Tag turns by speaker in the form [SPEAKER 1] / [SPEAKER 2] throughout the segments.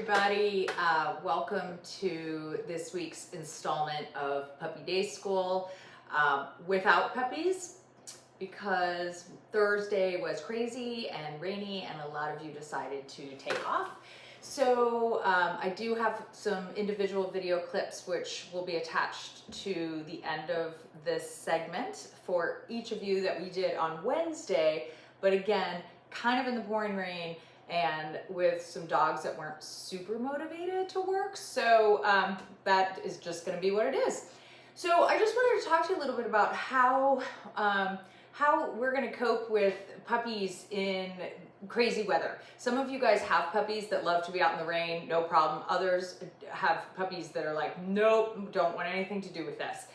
[SPEAKER 1] everybody. Welcome to this week's installment of Puppy Day School without puppies, because Thursday was crazy and rainy and a lot of you decided to take off. So I do have some individual video clips which will be attached to the end of this segment for each of you that we did on Wednesday, but again, kind of in the pouring rain and with some dogs that weren't super motivated to work. So that is just gonna be what it is. So I just wanted to talk to you a little bit about how we're gonna cope with puppies in crazy weather. Some of you guys have puppies that love to be out in the rain, no problem. Others have puppies that are like, nope, don't want anything to do with this.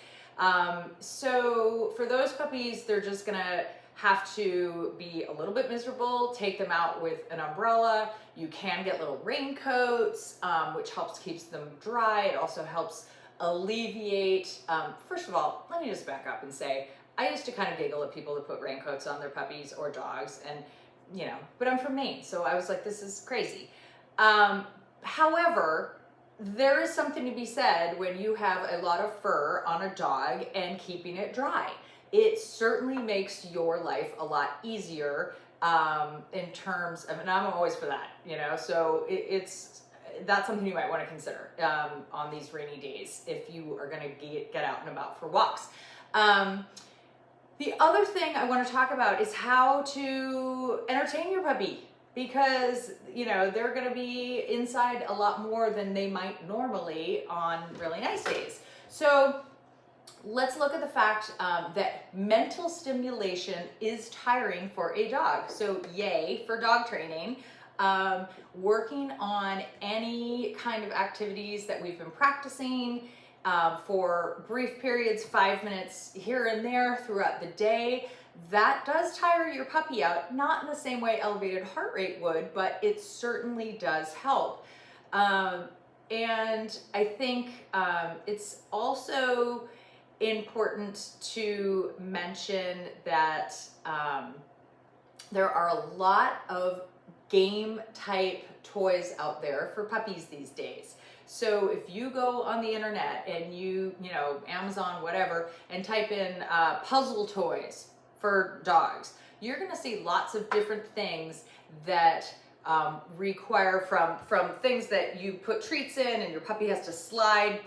[SPEAKER 1] So for those puppies, they're just gonna have to be a little bit miserable. Take them out with an umbrella. You can get little raincoats, which helps keeps them dry. It also helps alleviate, first of all, let me just back up and say, I used to kind of giggle at people that put raincoats on their puppies or dogs, and you know, but I'm from Maine, so I was like, this is crazy. However, there is something to be said when you have a lot of fur on a dog and keeping it dry. It certainly makes your life a lot easier in terms of, and I'm always for that, you know, so that's something you might want to consider on these rainy days if you are going to get out and about for walks. The other thing I want to talk about is how to entertain your puppy, because, you know, they're going to be inside a lot more than they might normally on really nice days. So let's look at the fact that mental stimulation is tiring for a dog. So yay for dog training. Working on any kind of activities that we've been practicing for brief periods, 5 minutes here and there throughout the day, that does tire your puppy out. Not in the same way elevated heart rate would, but it certainly does help. And I think it's also important to mention that there are a lot of game type toys out there for puppies these days. So if you go on the internet and you know, Amazon, whatever, and type in puzzle toys for dogs, you're gonna see lots of different things that require from things that you put treats in and your puppy has to slide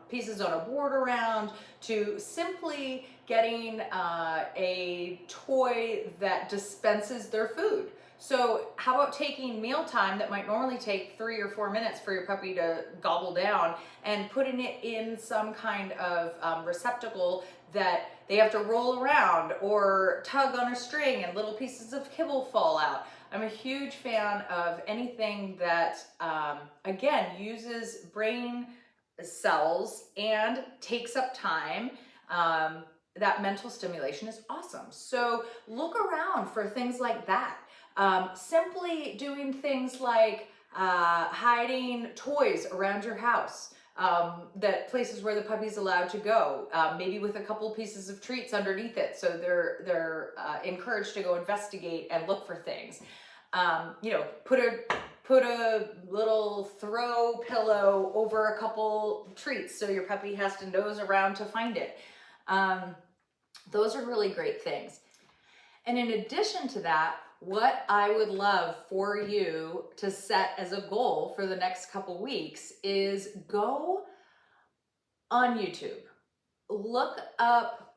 [SPEAKER 1] pieces on a board around, to simply getting a toy that dispenses their food. So how about taking mealtime that might normally take 3 or 4 minutes for your puppy to gobble down and putting it in some kind of receptacle that they have to roll around or tug on a string and little pieces of kibble fall out. I'm a huge fan of anything that, again, uses brain cells and takes up time. That mental stimulation is awesome. So look around for things like that. Simply doing things like hiding toys around your house, that places where the puppy's allowed to go, maybe with a couple pieces of treats underneath it, so they're encouraged to go investigate and look for things. You know, put a little throw pillow over a couple treats so your puppy has to nose around to find it. Those are really great things. And in addition to that, what I would love for you to set as a goal for the next couple weeks is go on YouTube. Look up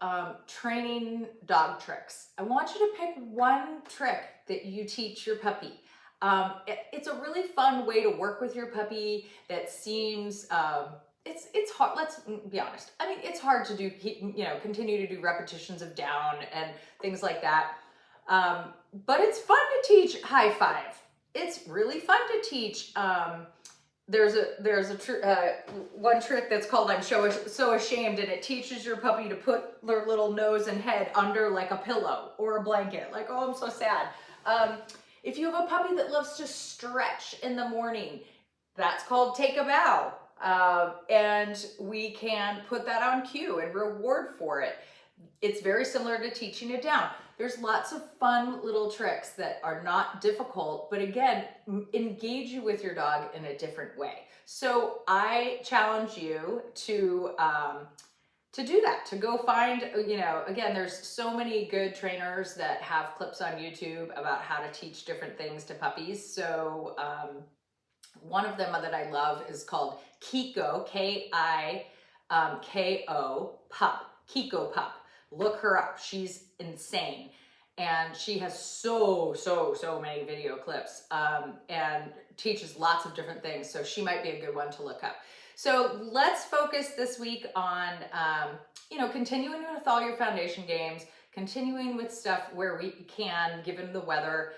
[SPEAKER 1] training dog tricks. I want you to pick one trick that you teach your puppy. It's a really fun way to work with your puppy that seems, it's hard, let's be honest. I mean, it's hard to do, you know, continue to do repetitions of down and things like that. But it's fun to teach high five. It's really fun to teach. There's one trick that's called I'm so ashamed, and it teaches your puppy to put their little nose and head under like a pillow or a blanket. Like, oh, I'm so sad. If you have a puppy that loves to stretch in the morning, that's called take a bow. And we can put that on cue and reward for it. It's very similar to teaching it down. There's lots of fun little tricks that are not difficult, but again, engage you with your dog in a different way. So I challenge you to do that, to go find, again, there's so many good trainers that have clips on YouTube about how to teach different things to puppies. So one of them that I love is called Kiko, K-I-K-O, Pup, Kiko Pup. Look her up. She's insane. And she has so many video clips and teaches lots of different things. So she might be a good one to look up. So let's focus this week on, continuing with all your foundation games, continuing with stuff where we can, given the weather.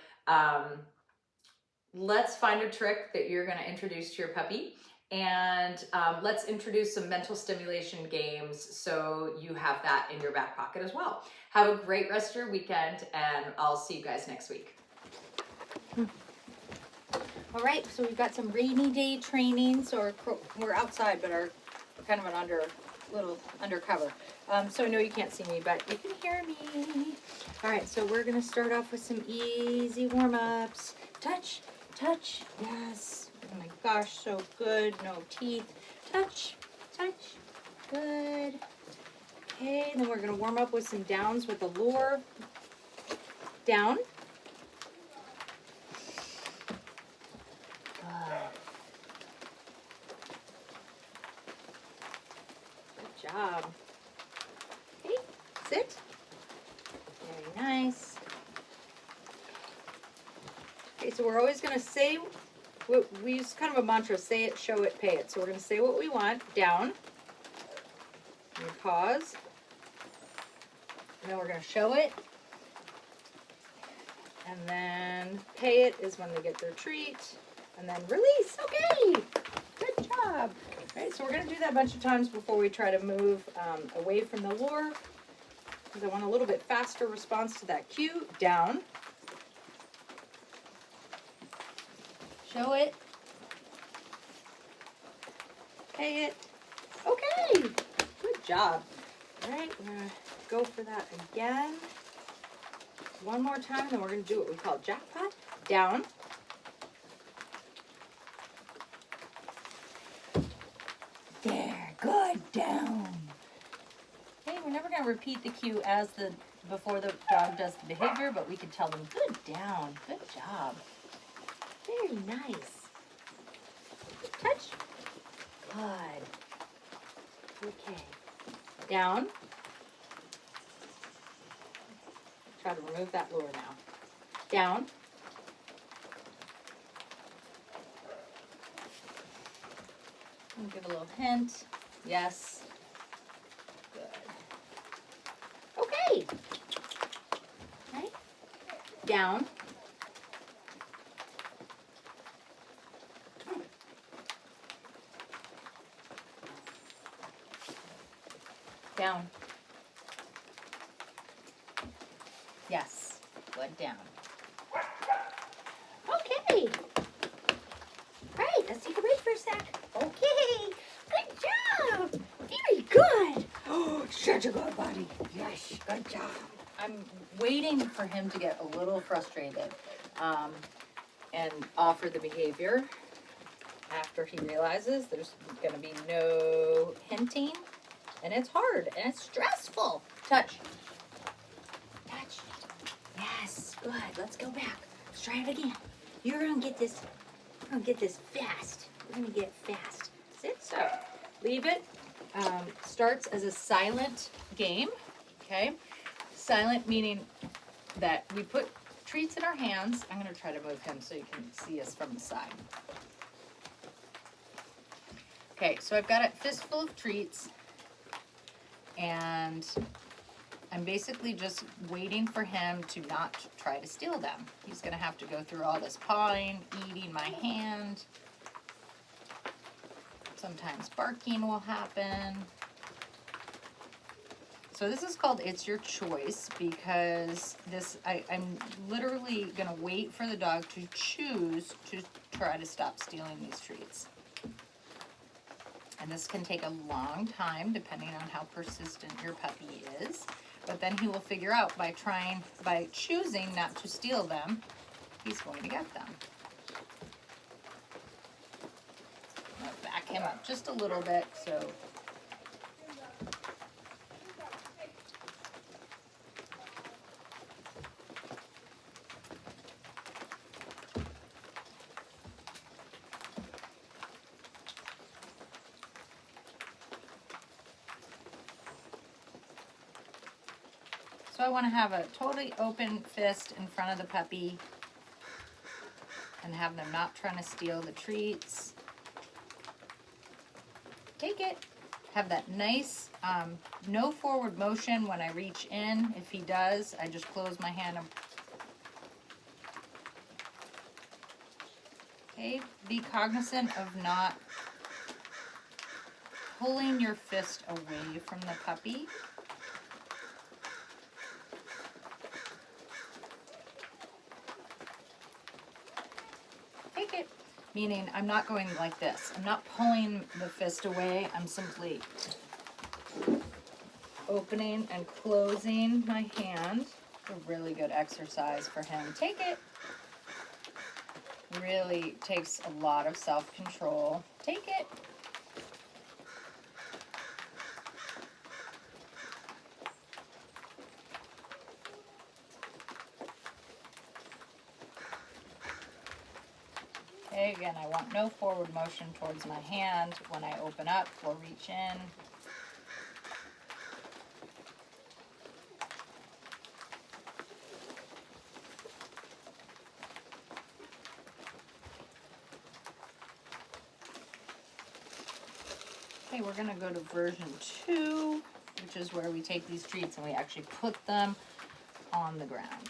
[SPEAKER 1] Let's find a trick that you're going to introduce to your puppy, and let's introduce some mental stimulation games so you have that in your back pocket as well. Have a great rest of your weekend, and I'll see you guys next week.
[SPEAKER 2] All right, so we've got some rainy day training. So we're outside, but we're kind of an little undercover. So I know you can't see me, but you can hear me. All right, so we're gonna start off with some easy warm-ups. Touch, touch, yes. Oh my gosh, so good. No teeth. Touch, touch, good. Okay, then we're gonna warm up with some downs with the lure. Down. Good job. Okay, sit. Very nice. Okay, so we're always going to say, we use kind of a mantra, say it, show it, pay it. So we're going to say what we want, down, and pause, and then we're going to show it, and then pay it is when they get their treat, and then release. Okay, good job. All right, so we're going to do that a bunch of times before we try to move away from the lure, because I want a little bit faster response to that cue. Down. Show it. Pay it. Okay, good job. All right, we're going to go for that again. One more time, then we're going to do what we call jackpot. Down. There, good, down. Okay, we're never going to repeat the cue before the dog does the behavior, but we can tell them, good, down, good job. Very nice. Touch. Good. Okay. Down. Try to remove that lure now. Down. I'll give a little hint. Yes. Good. Okay. Right. Down. Down. Yes. Good, down. Okay. All right, let's take a break for a sec. Okay. Good job. Very good. Oh, such a good buddy. Yes, good job. I'm waiting for him to get a little frustrated and offer the behavior after he realizes there's going to be no hinting. And it's hard, and it's stressful. Touch. Touch. Yes, good. Let's go back. Let's try it again. You're gonna get this. We're gonna get this fast. We're gonna get it fast. Sit. So, leave it. Starts as a silent game. Okay. Silent meaning that we put treats in our hands. I'm gonna try to move him so you can see us from the side. Okay. So I've got a fistful of treats. And I'm basically just waiting for him to not try to steal them. He's going to have to go through all this pawing, eating my hand. Sometimes barking will happen. So this is called It's Your Choice because I'm literally going to wait for the dog to choose to try to stop stealing these treats. And this can take a long time depending on how persistent your puppy is.
[SPEAKER 1] But then he will figure out by choosing not to steal them, he's going to get them. I'm gonna back him up just a little bit so. So I want to have a totally open fist in front of the puppy and have them not trying to steal the treats. Take it. Have that nice, no forward motion when I reach in. If he does, I just close my hand. Okay, be cognizant of not pulling your fist away from the puppy. Take it. Meaning I'm not going like this. I'm not pulling the fist away. I'm simply opening and closing my hand. A really good exercise for him. Take it. Really takes a lot of self-control. Take it. Okay, again, I want no forward motion towards my hand when I open up or reach in. Okay, we're gonna go to version 2, which is where we take these treats and we actually put them on the ground.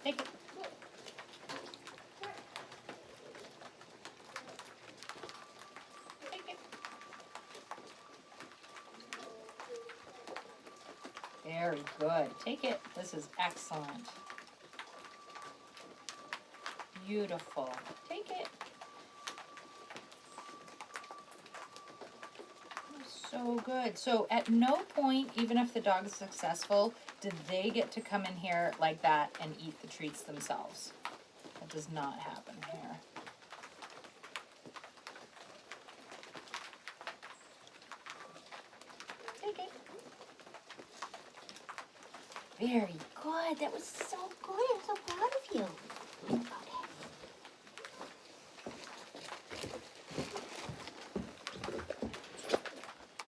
[SPEAKER 1] Take it. Take it. Very good. Take it. This is excellent. Beautiful. Take it. So good. So at no point, even if the dog is successful, did they get to come in here like that and eat the treats themselves. That does not happen here. Take it. Very good. That was so good. I'm so proud of you.